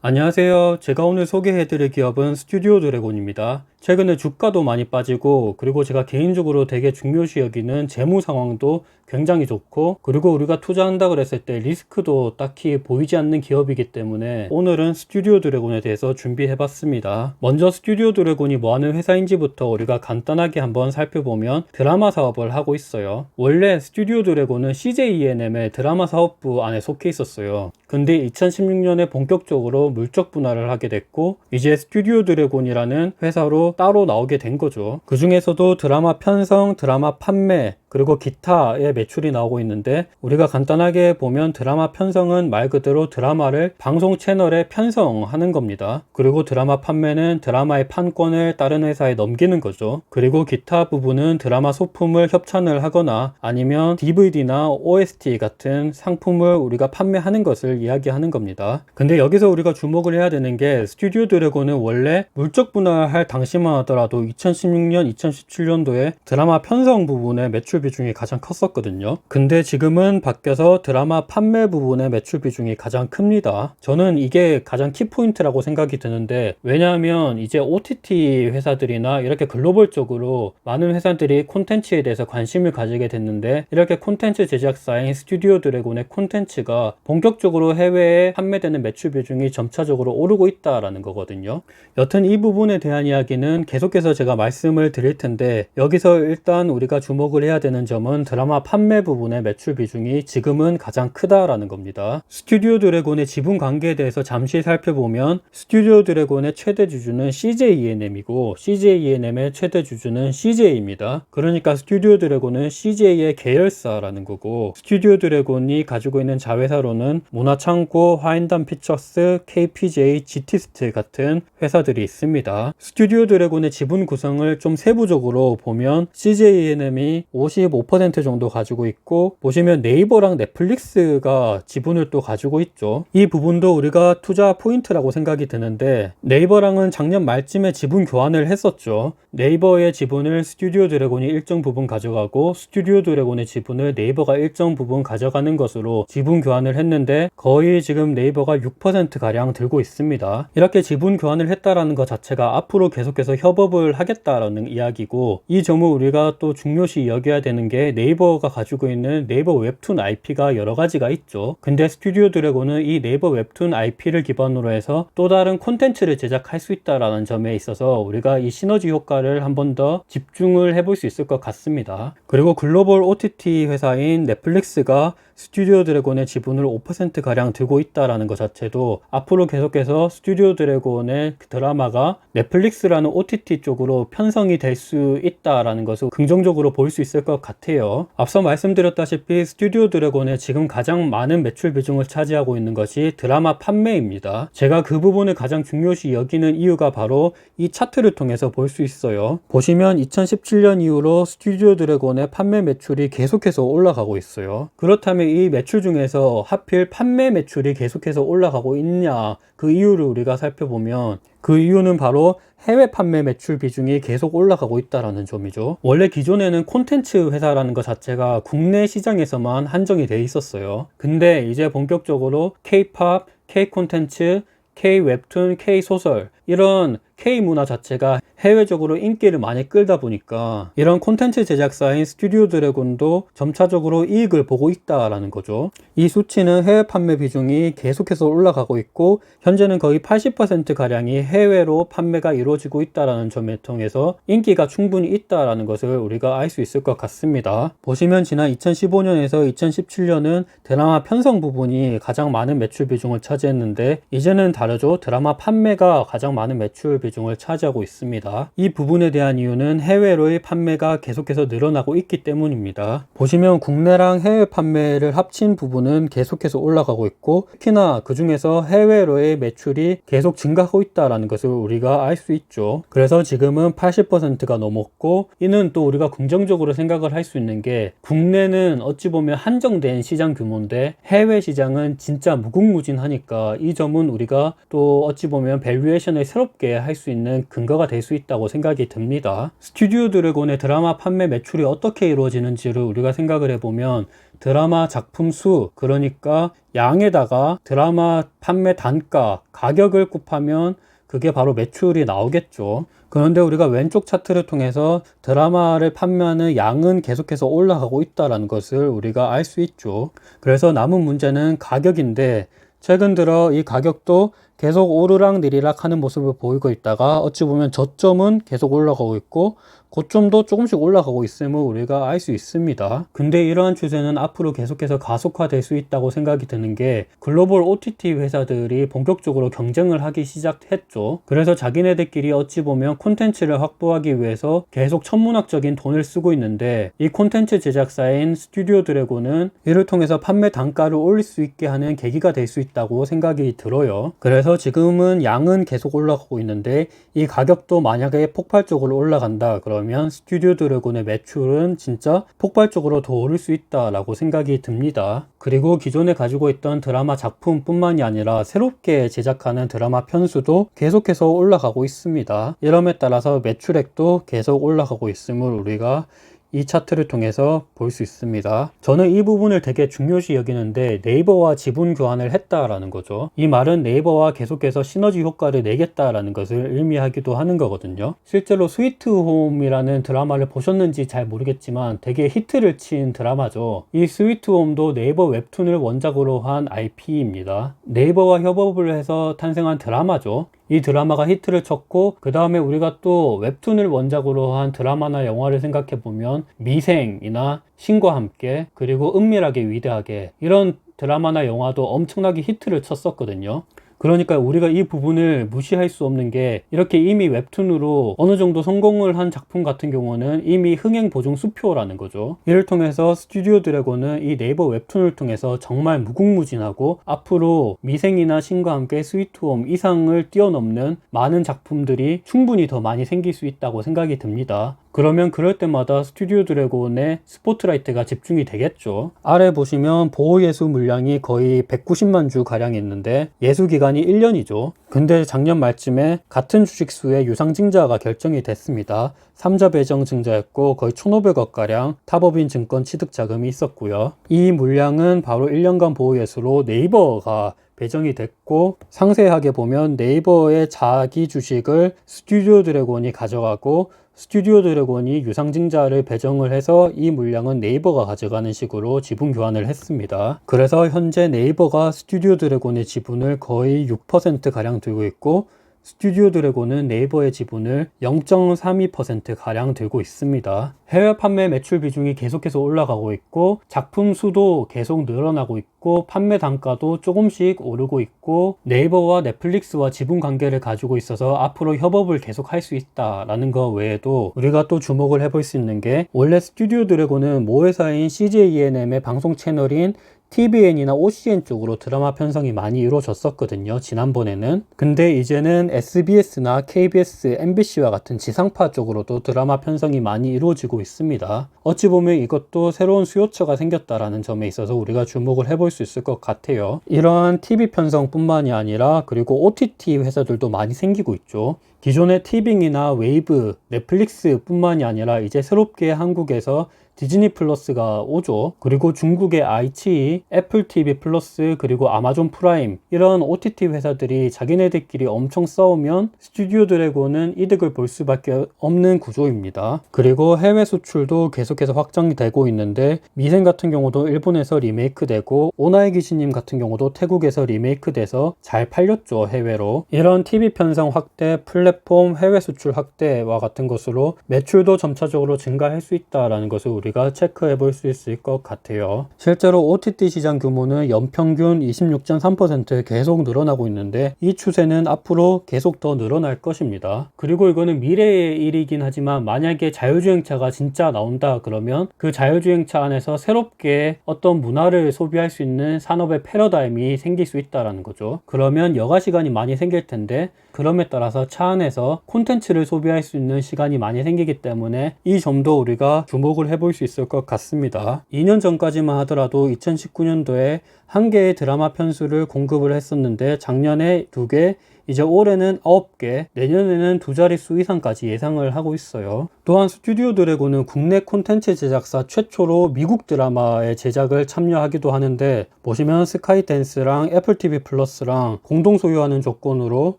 안녕하세요. 제가 오늘 소개해드릴 기업은 스튜디오 드래곤입니다. 최근에 주가도 많이 빠지고, 그리고 제가 개인적으로 되게 중요시 여기는 재무 상황도 굉장히 좋고, 그리고 우리가 투자한다 그랬을 때 리스크도 딱히 보이지 않는 기업이기 때문에 오늘은 스튜디오 드래곤에 대해서 준비해봤습니다. 먼저 스튜디오 드래곤이 뭐하는 회사인지부터 우리가 간단하게 한번 살펴보면 드라마 사업을 하고 있어요. 원래 스튜디오 드래곤은 CJ ENM의 드라마 사업부 안에 속해 있었어요. 근데 2016년에 본격적으로 물적 분할을 하게 됐고, 이제 스튜디오 드래곤이라는 회사로 따로 나오게 된 거죠. 그 중에서도 드라마 편성, 드라마 판매, 그리고 기타의 매출이 나오고 있는데, 우리가 간단하게 보면 드라마 편성은 말 그대로 드라마를 방송 채널에 편성하는 겁니다. 그리고 드라마 판매는 드라마의 판권을 다른 회사에 넘기는 거죠. 그리고 기타 부분은 드라마 소품을 협찬을 하거나 아니면 DVD나 OST 같은 상품을 우리가 판매하는 것을 이야기하는 겁니다. 근데 여기서 우리가 주목을 해야 되는 게, 스튜디오 드래곤은 원래 물적 분할할 당시만 하더라도 2016년, 2017년도에 드라마 편성 부분의 매출 비중이 가장 컸었거든요. 근데 지금은 바뀌어서 드라마 판매 부분의 매출 비중이 가장 큽니다. 저는 이게 가장 키포인트라고 생각이 드는데, 왜냐하면 이제 OTT 회사들이나 이렇게 글로벌적으로 많은 회사들이 콘텐츠에 대해서 관심을 가지게 됐는데, 이렇게 콘텐츠 제작사인 스튜디오 드래곤의 콘텐츠가 본격적으로 해외에 판매되는 매출 비중이 점차적으로 오르고 있다라는 거거든요. 여튼 이 부분에 대한 이야기는 계속해서 제가 말씀을 드릴 텐데, 여기서 일단 우리가 주목을 해야 되는 점은 드라마 판매 부분의 매출 비중이 지금은 가장 크다라는 겁니다. 스튜디오 드래곤의 지분 관계에 대해서 잠시 살펴보면, 스튜디오 드래곤의 최대 주주는 CJ ENM이고 CJ ENM의 최대 주주는 CJ입니다. 그러니까 스튜디오 드래곤은 CJ의 계열사라는 거고, 스튜디오 드래곤이 가지고 있는 자회사로는 문화창고, 화인담 피처스, KPJ, GT스틸 같은 회사들이 있습니다. 스튜디오 드래곤의 지분 구성을 좀 세부적으로 보면 CJ ENM이 55% 정도 가지고 있고, 보시면 네이버랑 넷플릭스가 지분을 또 가지고 있죠. 이 부분도 우리가 투자 포인트라고 생각이 드는데, 네이버랑은 작년 말쯤에 지분 교환을 했었죠. 네이버의 지분을 스튜디오 드래곤이 일정 부분 가져가고, 스튜디오 드래곤의 지분을 네이버가 일정 부분 가져가는 것으로 지분 교환을 했는데, 거의 지금 네이버가 6%가량 들고 있습니다. 이렇게 지분 교환을 했다라는 것 자체가 앞으로 계속해서 협업을 하겠다라는 이야기고, 이 점을 우리가 또 중요시 여겨야 되는 게, 네이버가 가지고 있는 네이버 웹툰 IP가 여러 가지가 있죠. 근데 스튜디오 드래곤은 이 네이버 웹툰 IP를 기반으로 해서 또 다른 콘텐츠를 제작할 수 있다라는 점에 있어서 우리가 이 시너지 효과를 한 번 더 집중을 해볼 수 있을 것 같습니다. 그리고 글로벌 OTT 회사인 넷플릭스가 스튜디오 드래곤의 지분을 5%가량 들고 있다라는 것 자체도 앞으로 계속해서 스튜디오 드래곤의 드라마가 넷플릭스라는 OTT 쪽으로 편성이 될 수 있다라는 것을 긍정적으로 볼 수 있을 것 같아요. 앞서 말씀드렸다시피 스튜디오 드래곤의 지금 가장 많은 매출 비중을 차지하고 있는 것이 드라마 판매입니다. 제가 그 부분을 가장 중요시 여기는 이유가 바로 이 차트를 통해서 볼 수 있어요. 보시면 2017년 이후로 스튜디오 드래곤의 판매 매출이 계속해서 올라가고 있어요. 그렇다면 이 매출 중에서 하필 판매 매출이 계속해서 올라가고 있냐, 그 이유를 우리가 살펴보면, 그 이유는 바로 해외 판매 매출 비중이 계속 올라가고 있다는 점이죠. 원래 기존에는 콘텐츠 회사라는 것 자체가 국내 시장에서만 한정이 돼 있었어요. 근데 이제 본격적으로 K-팝, K-콘텐츠, K-웹툰, K-소설, 이런 K-문화 자체가 해외적으로 인기를 많이 끌다 보니까 이런 콘텐츠 제작사인 스튜디오 드래곤도 점차적으로 이익을 보고 있다라는 거죠. 이 수치는 해외 판매 비중이 계속해서 올라가고 있고, 현재는 거의 80%가량이 해외로 판매가 이루어지고 있다라는 점에 통해서 인기가 충분히 있다라는 것을 우리가 알 수 있을 것 같습니다. 보시면 지난 2015년에서 2017년은 드라마 편성 부분이 가장 많은 매출 비중을 차지했는데, 이제는 다르죠. 드라마 판매가 가장 많은 매출 비중을 차지하고 있습니다. 이 부분에 대한 이유는 해외로의 판매가 계속해서 늘어나고 있기 때문입니다. 보시면 국내랑 해외 판매를 합친 부분은 계속해서 올라가고 있고, 특히나 그 중에서 해외로의 매출이 계속 증가하고 있다는 것을 우리가 알 수 있죠. 그래서 지금은 80%가 넘었고, 이는 또 우리가 긍정적으로 생각을 할 수 있는 게, 국내는 어찌 보면 한정된 시장 규모인데 해외 시장은 진짜 무궁무진하니까, 이 점은 우리가 또 어찌 보면 밸류에이션을 새롭게 할 수 있는 근거가 될 수 있다고 생각이 듭니다. 스튜디오 드래곤의 드라마 판매 매출이 어떻게 이루어지는지를 우리가 생각을 해보면 드라마 작품 수, 그러니까 양에다가 드라마 판매 단가, 가격을 곱하면 그게 바로 매출이 나오겠죠. 그런데 우리가 왼쪽 차트를 통해서 드라마를 판매하는 양은 계속해서 올라가고 있다는 것을 우리가 알 수 있죠. 그래서 남은 문제는 가격인데, 최근 들어 이 가격도 계속 오르락 내리락 하는 모습을 보이고 있다가 어찌 보면 저점은 계속 올라가고 있고 고점도 조금씩 올라가고 있음을 우리가 알 수 있습니다. 근데 이러한 추세는 앞으로 계속해서 가속화될 수 있다고 생각이 드는 게 글로벌 OTT 회사들이 본격적으로 경쟁을 하기 시작했죠. 그래서 자기네들끼리 어찌 보면 콘텐츠를 확보하기 위해서 계속 천문학적인 돈을 쓰고 있는데, 이 콘텐츠 제작사인 스튜디오 드래곤은 이를 통해서 판매 단가를 올릴 수 있게 하는 계기가 될 수 있다고 생각이 들어요. 그래서 지금은 양은 계속 올라가고 있는데 이 가격도 만약에 폭발적으로 올라간다 그러면 스튜디오 드래곤의 매출은 진짜 폭발적으로 더 오를 수 있다라고 생각이 듭니다. 그리고 기존에 가지고 있던 드라마 작품뿐만이 아니라 새롭게 제작하는 드라마 편수도 계속해서 올라가고 있습니다. 이름에 따라서 매출액도 계속 올라가고 있음을 우리가 이 차트를 통해서 볼 수 있습니다. 저는 이 부분을 되게 중요시 여기는데, 네이버와 지분 교환을 했다라는 거죠. 이 말은 네이버와 계속해서 시너지 효과를 내겠다라는 것을 의미하기도 하는 거거든요. 실제로 스위트홈이라는 드라마를 보셨는지 잘 모르겠지만 되게 히트를 친 드라마죠. 이 스위트홈도 네이버 웹툰을 원작으로 한 IP입니다. 네이버와 협업을 해서 탄생한 드라마죠. 이 드라마가 히트를 쳤고 그 다음에 우리가 또 웹툰을 원작으로 한 드라마나 영화를 생각해 보면 미생이나 신과 함께, 그리고 은밀하게 위대하게, 이런 드라마나 영화도 엄청나게 히트를 쳤었거든요. 그러니까 우리가 이 부분을 무시할 수 없는 게, 이렇게 이미 웹툰으로 어느 정도 성공을 한 작품 같은 경우는 이미 흥행 보증 수표라는 거죠. 이를 통해서 스튜디오 드래곤은 이 네이버 웹툰을 통해서 정말 무궁무진하고 앞으로 미생이나 신과 함께 스위트홈 이상을 뛰어넘는 많은 작품들이 충분히 더 많이 생길 수 있다고 생각이 듭니다. 그러면 그럴 때마다 스튜디오 드래곤의 스포트라이트가 집중이 되겠죠. 아래 보시면 보호예수 물량이 거의 190만 주 가량 있는데 예수기간이 1년이죠. 근데 작년 말쯤에 같은 주식수의 유상증자가 결정이 됐습니다. 3자 배정 증자였고 거의 1,500억 가량 탑업인 증권 취득 자금이 있었고요. 이 물량은 바로 1년간 보호예수로 네이버가 배정이 됐고, 상세하게 보면 네이버의 자기 주식을 스튜디오 드래곤이 가져가고 스튜디오 드래곤이 유상증자를 배정을 해서 이 물량은 네이버가 가져가는 식으로 지분 교환을 했습니다. 그래서 현재 네이버가 스튜디오 드래곤의 지분을 거의 6% 가량 들고 있고 스튜디오 드래곤은 네이버의 지분을 0.32% 가량 들고 있습니다. 해외 판매 매출 비중이 계속해서 올라가고 있고 작품 수도 계속 늘어나고 있고 판매 단가도 조금씩 오르고 있고 네이버와 넷플릭스와 지분 관계를 가지고 있어서 앞으로 협업을 계속 할 수 있다라는 것 외에도 우리가 또 주목을 해볼 수 있는 게, 원래 스튜디오 드래곤은 모회사인 CJENM의 방송 채널인 TVN이나 OCN 쪽으로 드라마 편성이 많이 이루어졌었거든요, 지난번에는. 근데 이제는 SBS나 KBS, MBC와 같은 지상파 쪽으로도 드라마 편성이 많이 이루어지고 있습니다. 어찌 보면 이것도 새로운 수요처가 생겼다라는 점에 있어서 우리가 주목을 해볼 수 있을 것 같아요. 이러한 TV 편성뿐만이 아니라 그리고 OTT 회사들도 많이 생기고 있죠. 기존의 티빙이나 웨이브, 넷플릭스 뿐만이 아니라 이제 새롭게 한국에서 디즈니 플러스가 오죠. 그리고 중국의 아이치, 애플 TV 플러스, 그리고 아마존 프라임, 이런 OTT 회사들이 자기네들끼리 엄청 싸우면 스튜디오 드래곤은 이득을 볼 수밖에 없는 구조입니다. 그리고 해외 수출도 계속해서 확장이 되고 있는데, 미생 같은 경우도 일본에서 리메이크 되고 오나의 귀신님 같은 경우도 태국에서 리메이크 돼서 잘 팔렸죠, 해외로. 이런 TV 편성 확대, 플랫폼 해외 수출 확대와 같은 것으로 매출도 점차적으로 증가할 수 있다는 것을 우리가 체크해 볼 수 있을 것 같아요. 실제로 OTT 시장 규모는 연평균 26.3% 계속 늘어나고 있는데 이 추세는 앞으로 계속 더 늘어날 것입니다. 그리고 이거는 미래의 일이긴 하지만 만약에 자율주행차가 진짜 나온다 그러면 그 자율주행차 안에서 새롭게 어떤 문화를 소비할 수 있는 산업의 패러다임이 생길 수 있다는 거죠. 그러면 여가 시간이 많이 생길 텐데, 그럼에 따라서 차 안에서 콘텐츠를 소비할 수 있는 시간이 많이 생기기 때문에 이 점도 우리가 주목을 해볼 수 있을 것 같습니다. 2년 전까지만 하더라도 2019년도에 1개의 드라마 편수를 공급을 했었는데 작년에 2개, 이제 올해는 9개, 내년에는 두 자릿수 이상까지 예상을 하고 있어요. 또한 스튜디오 드래곤은 국내 콘텐츠 제작사 최초로 미국 드라마의 제작을 참여하기도 하는데, 보시면 스카이댄스랑 애플TV 플러스랑 공동 소유하는 조건으로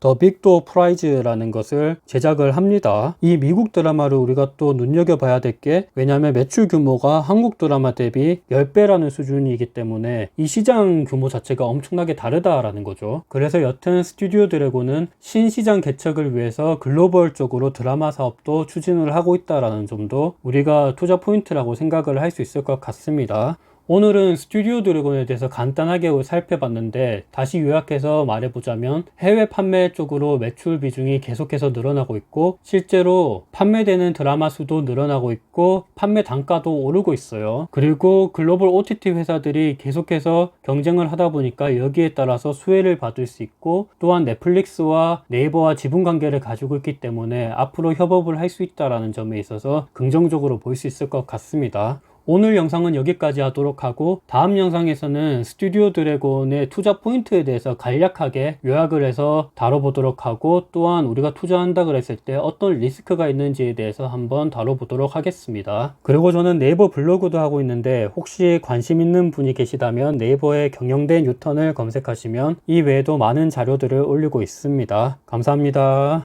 더 빅도어 프라이즈라는 것을 제작을 합니다. 이 미국 드라마를 우리가 또 눈여겨봐야 될 게, 왜냐하면 매출 규모가 한국 드라마 대비 10배라는 수준이기 때문에 이 시장 규모 자체가 엄청나게 다르다라는 거죠. 그래서 여튼 스튜디오 드래곤은 신시장 개척을 위해서 글로벌적으로 드라마 사업도 추진을 하고 있다라는 점도 우리가 투자 포인트라고 생각을 할 수 있을 것 같습니다. 오늘은 스튜디오 드래곤에 대해서 간단하게 살펴봤는데, 다시 요약해서 말해보자면 해외 판매 쪽으로 매출 비중이 계속해서 늘어나고 있고, 실제로 판매되는 드라마 수도 늘어나고 있고, 판매 단가도 오르고 있어요. 그리고 글로벌 OTT 회사들이 계속해서 경쟁을 하다 보니까 여기에 따라서 수혜를 받을 수 있고, 또한 넷플릭스와 네이버와 지분 관계를 가지고 있기 때문에 앞으로 협업을 할 수 있다는 점에 있어서 긍정적으로 볼 수 있을 것 같습니다. 오늘 영상은 여기까지 하도록 하고, 다음 영상에서는 스튜디오 드래곤의 투자 포인트에 대해서 간략하게 요약을 해서 다뤄보도록 하고, 또한 우리가 투자한다 그랬을 때 어떤 리스크가 있는지에 대해서 한번 다뤄보도록 하겠습니다. 그리고 저는 네이버 블로그도 하고 있는데, 혹시 관심 있는 분이 계시다면 네이버에 경영대 뉴턴을 검색하시면 이 외에도 많은 자료들을 올리고 있습니다. 감사합니다.